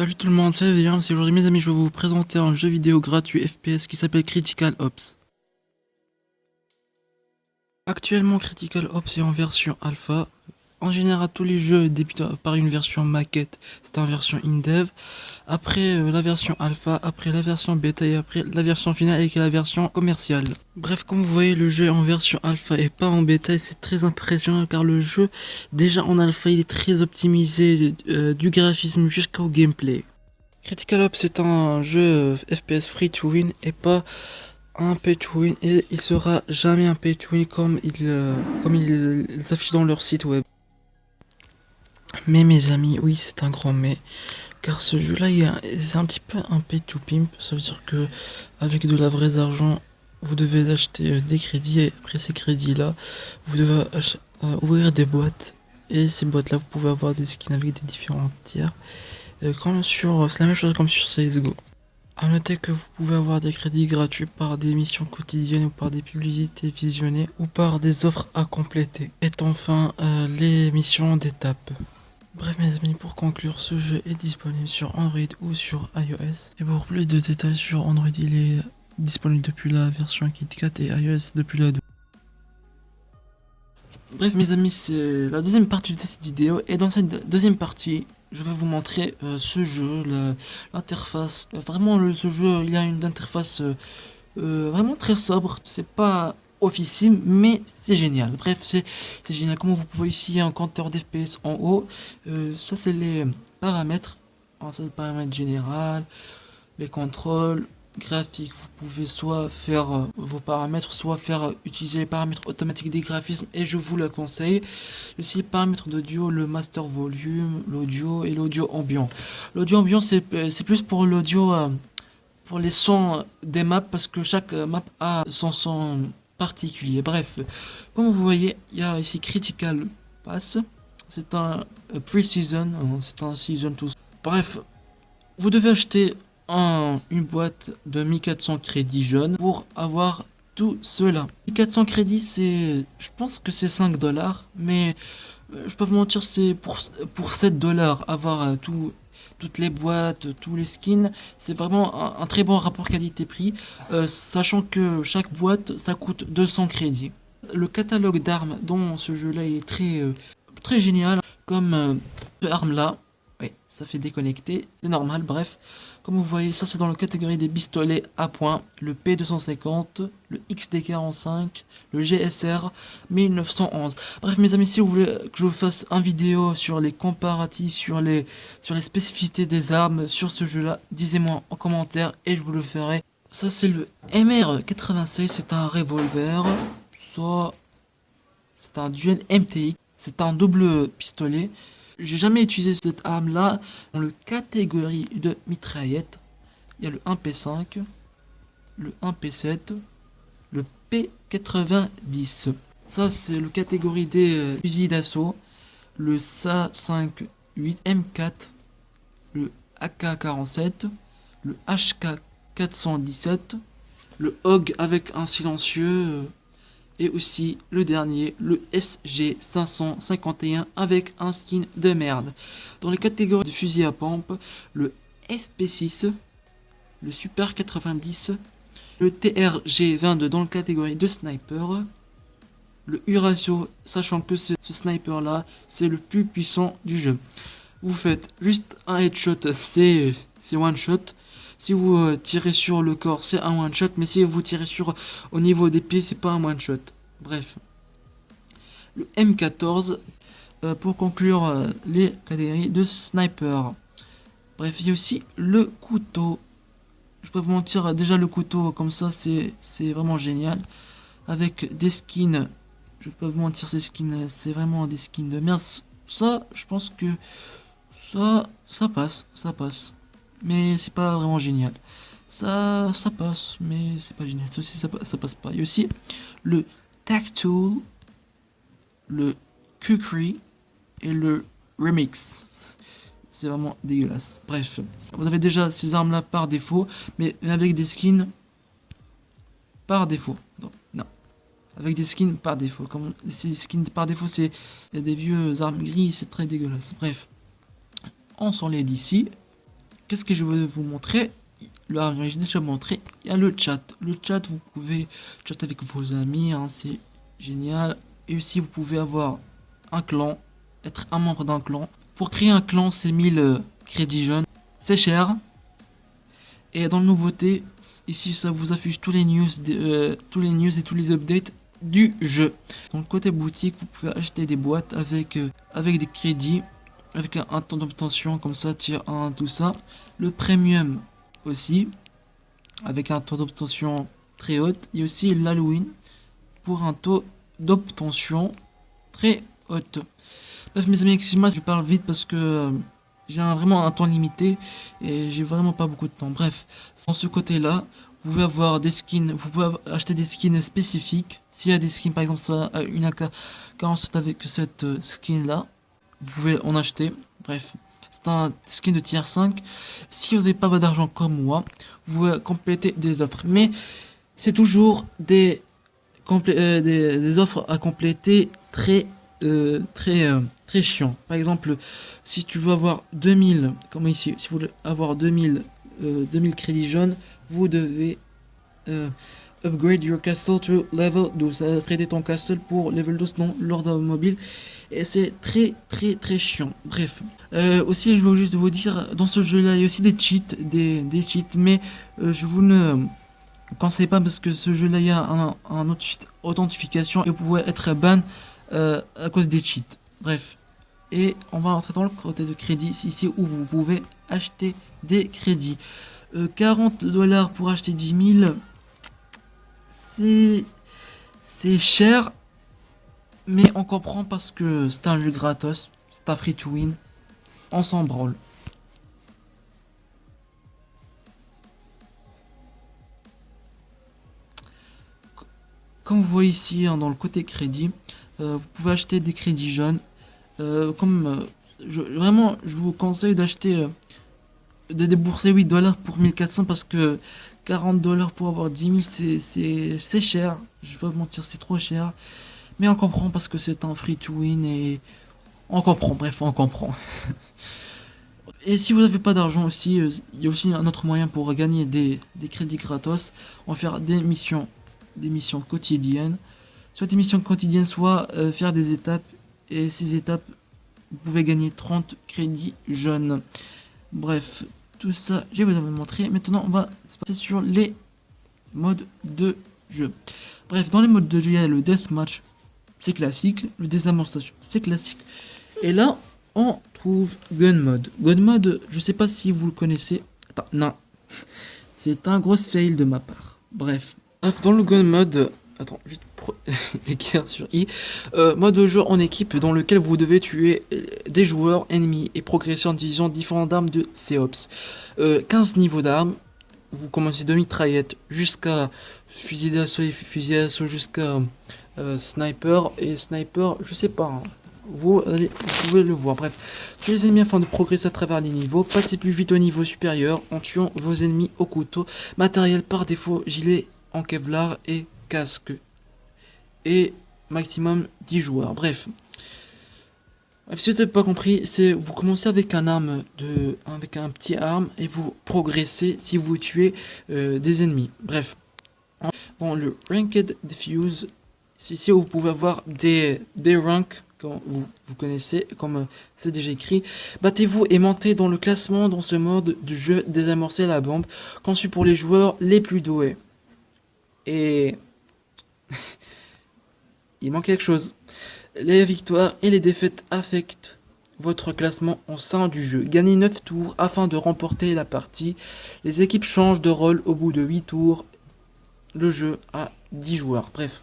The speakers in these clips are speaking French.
Salut tout le monde, c'est Adrien. Aujourd'hui mes amis, je vais vous présenter un jeu vidéo gratuit FPS qui s'appelle Critical Ops. Actuellement Critical Ops est en version alpha. En général tous les jeux débutent par une version maquette, c'est en version in-dev. Après la version alpha, après la version bêta et après la version finale avec la version commerciale. Bref, comme vous voyez, le jeu est en version alpha et pas en bêta et c'est très impressionnant car le jeu déjà en alpha il est très optimisé du graphisme jusqu'au gameplay. Critical Ops c'est un jeu FPS free to win et pas un pay to win, et il sera jamais un pay to win comme ils affichent dans leur site web. Mais mes amis, oui c'est un grand mais, car ce jeu là c'est un petit peu un pay to pimp. Ça veut dire que avec de la vraie argent vous devez acheter des crédits et après ces crédits là vous devez ouvrir des boîtes, et ces boîtes là vous pouvez avoir des skins avec des différents tiers. C'est la même chose comme sur CSGO. A noter que vous pouvez avoir des crédits gratuits par des missions quotidiennes ou par des publicités visionnées ou par des offres à compléter. Et enfin, les missions d'étape. Bref mes amis, pour conclure, ce jeu est disponible sur Android ou sur iOS. Et pour plus de détails sur Android, il est disponible depuis la version KitKat et iOS depuis la 2. Bref mes amis, c'est la deuxième partie de cette vidéo, et dans cette deuxième partie, je vais vous montrer ce jeu, l'interface. Vraiment, ce jeu, il a une interface vraiment très sobre. C'est pas officime, mais c'est génial. Bref, c'est génial. Comme vous pouvez ici, il y a un compteur d'FPS en haut. Ça, c'est les paramètres. Alors, c'est le paramètre général, les contrôles graphiques. Vous pouvez soit faire vos paramètres, soit faire utiliser les paramètres automatiques des graphismes, et je vous le conseille. Aussi les paramètres d'audio, le master volume, l'audio et l'audio ambiant. L'audio ambiant c'est plus pour l'audio, pour les sons des maps, parce que chaque map a son son particulier. Bref, comme vous voyez, il y a ici Critical Pass. C'est un pre-season, c'est un season 2. Bref, vous devez acheter une boîte de 1400 crédits jaunes pour avoir tout cela. 1400 crédits, je pense que c'est 5 $, mais je peux vous mentir, c'est pour 7 $ avoir toutes les boîtes, tous les skins. C'est vraiment un très bon rapport qualité-prix, sachant que chaque boîte ça coûte 200 crédits. Le catalogue d'armes dans ce jeu là est très génial, comme cette arme là. Oui, ça fait déconnecter, c'est normal. Bref, comme vous voyez, ça c'est dans la catégorie des pistolets à point. Le P250, le XD45, le GSR 1911. Bref mes amis, si vous voulez que je vous fasse une vidéo sur les comparatifs, sur les spécificités des armes sur ce jeu là, disez-moi en commentaire et je vous le ferai. Ça c'est le MR86, c'est un revolver. Ça c'est un duel MTX, c'est un double pistolet. J'ai jamais utilisé cette arme là. Dans le catégorie de mitraillette, il y a le 1P5, le 1P7, le P90. Ça c'est le catégorie des fusils d'assaut. Le SA58 M4, le AK47, le HK417, le HOG avec un silencieux, et aussi le dernier, le SG551 avec un skin de merde. Dans les catégories de fusil à pompe, le FP6, le Super 90, le TRG22 dans la catégorie de sniper, le Uraso, sachant que ce sniper là c'est le plus puissant du jeu. Vous faites juste un headshot, c'est one shot. Si vous tirez sur le corps, c'est un one shot, mais si vous tirez au niveau des pieds, c'est pas un one shot. Bref. Le M14, pour conclure les catégories de sniper. Bref, il y a aussi le couteau. Je peux vous mentir, déjà le couteau comme ça, c'est vraiment génial. Avec des skins, je peux vous mentir, ces skins, c'est vraiment des skins de merde. Ça, je pense que ça passe. Mais c'est pas vraiment génial. Ça passe, mais c'est pas génial. Ça aussi, ça passe pas. Il y a aussi le Tactool, le Kukri et le Remix. C'est vraiment dégueulasse. Bref, vous avez déjà ces armes là par défaut, mais avec des skins par défaut. Non. Avec des skins par défaut. Comme ces skins par défaut, c'est des vieux armes gris, c'est très dégueulasse. Bref, on s'enlève d'ici. qu'est-ce que je vais vous montrer? Là, j'ai déjà montré, il y a le chat. Le chat, vous pouvez chatter avec vos amis, hein, c'est génial. Et aussi, vous pouvez avoir un clan, être un membre d'un clan. Pour créer un clan, c'est 1000 crédits jaunes. C'est cher. Et dans le nouveauté, ici, ça vous affiche tous les news, et tous les updates du jeu. Dans le côté boutique, vous pouvez acheter des boîtes avec des crédits, avec un temps d'obtention comme ça, tier 1, tout ça. Le premium aussi, avec un taux d'obtention très haut. Il y a aussi l'Halloween pour un taux d'obtention très haut. Bref, mes amis, excusez-moi, je parle vite parce que j'ai vraiment un temps limité et j'ai vraiment pas beaucoup de temps. Bref, dans ce côté-là, vous pouvez avoir des skins, vous pouvez acheter des skins spécifiques. S'il y a des skins, par exemple, ça a une AK-47 avec cette skin-là, vous pouvez en acheter. Bref, c'est un skin de tier 5. Si vous n'avez pas d'argent comme moi, vous pouvez compléter des offres. Mais c'est toujours des offres à compléter très chiant. Par exemple, si tu veux avoir 2000, comme ici, si vous voulez avoir 2000 crédits jaunes, vous devez upgrade your castle to level 12. Trader ton castle pour level 12 dans l'ordre mobile. Et c'est très chiant. Bref. Aussi, je veux juste vous dire, dans ce jeu-là, il y a aussi des cheats, mais je vous ne conseille pas parce que ce jeu-là, il y a un authentification et vous pouvez être ban à cause des cheats. Bref. Et on va rentrer dans le côté de crédit, ici où vous pouvez acheter des crédits. 40$ pour acheter 10 000, c'est cher, mais on comprend parce que c'est un jeu gratos, c'est un free to win, on s'en branle. Comme vous voyez ici, hein, dans le côté crédit, vous pouvez acheter des crédits jaunes. Vraiment, je vous conseille d'acheter, de débourser 8$ pour 1400 parce que 40$ pour avoir 10 000, c'est cher. Je vais pas vous mentir, c'est trop cher. Mais on comprend parce que c'est un free to win et on comprend. Bref, on comprend. Et si vous n'avez pas d'argent aussi, il y a aussi un autre moyen pour gagner des crédits gratos. On va faire des missions quotidiennes. Soit des missions quotidiennes, soit faire des étapes. Et ces étapes, vous pouvez gagner 30 crédits jaunes. Bref, tout ça, je vais vous montrer. Maintenant, on va se passer sur les modes de jeu. Bref, dans les modes de jeu, il y a le deathmatch, c'est classique. Le désamorçage, c'est classique. Et là, on trouve gun mode. Gun mode, je sais pas si vous le connaissez. Attends, non. C'est un gros fail de ma part. Bref, dans le gun mode, attends, juste écrire sur i. Mode de jeu en équipe dans lequel vous devez tuer des joueurs ennemis et progresser en utilisant différentes armes de COPS. 15 niveaux d'armes. Vous commencez de mitraillette jusqu'à fusil d'assaut et fusil d'assaut jusqu'à sniper et sniper, je sais pas. Hein. Vous pouvez le voir. Bref, tuez les ennemis afin de progresser à travers les niveaux. Passez plus vite au niveau supérieur en tuant vos ennemis au couteau. Matériel par défaut, gilet en Kevlar et casque. Et maximum 10 joueurs. Bref, si vous n'avez pas compris, c'est vous commencez avec avec un petit arme et vous progressez si vous tuez des ennemis. Bref, dans le Ranked Diffuse, c'est ici où vous pouvez avoir des ranks comme vous connaissez, comme c'est déjà écrit. Battez-vous et montez dans le classement dans ce mode du jeu désamorcer la bombe, conçu pour les joueurs les plus doués. Et il manque quelque chose. Les victoires et les défaites affectent votre classement au sein du jeu. Gagnez 9 tours afin de remporter la partie. Les équipes changent de rôle au bout de 8 tours. Le jeu a 10 joueurs. Bref.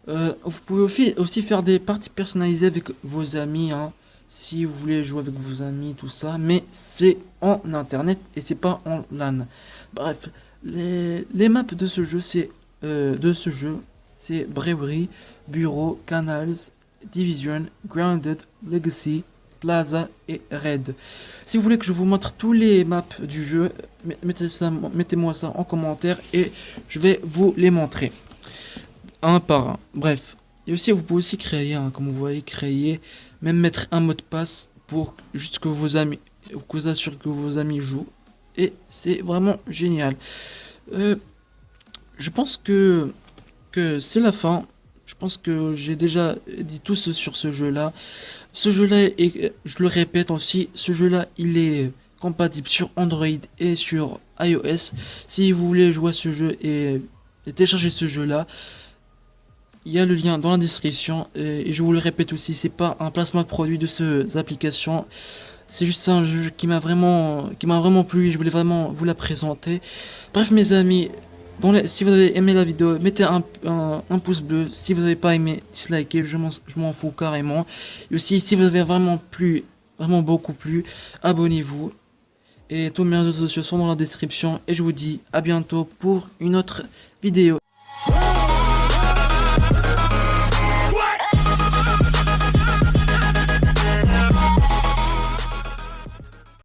Vous pouvez aussi faire des parties personnalisées avec vos amis. Hein, si vous voulez jouer avec vos amis, tout ça. Mais c'est en internet et c'est pas en LAN. Bref. Les maps de ce jeu, c'est Bravery, Bureau, Canals, Division, Grounded, Legacy, Plaza et Raid. Si vous voulez que je vous montre tous les maps du jeu, mettez-moi ça en commentaire et je vais vous les montrer un par un. Bref, et aussi vous pouvez aussi créer, hein, comme vous voyez, même mettre un mot de passe pour juste que vos amis vous assure que vos amis jouent. Et c'est vraiment génial. Euh, je pense que c'est la fin. Je pense que j'ai déjà dit tout ce sur ce jeu-là. Ce jeu-là est, je le répète aussi, ce jeu-là, il est compatible sur Android et sur iOS. Si vous voulez jouer à ce jeu et télécharger ce jeu-là, il y a le lien dans la description. Et je vous le répète aussi, c'est pas un placement de produit de ces applications. C'est juste un jeu qui m'a vraiment plu et je voulais vraiment vous la présenter. Bref, mes amis, si vous avez aimé la vidéo, mettez un pouce bleu. Si vous n'avez pas aimé, dislikez, je m'en fous carrément. Et aussi, si vous avez vraiment plu, vraiment beaucoup plu, abonnez-vous. Et tous mes réseaux sociaux sont dans la description. Et je vous dis à bientôt pour une autre vidéo.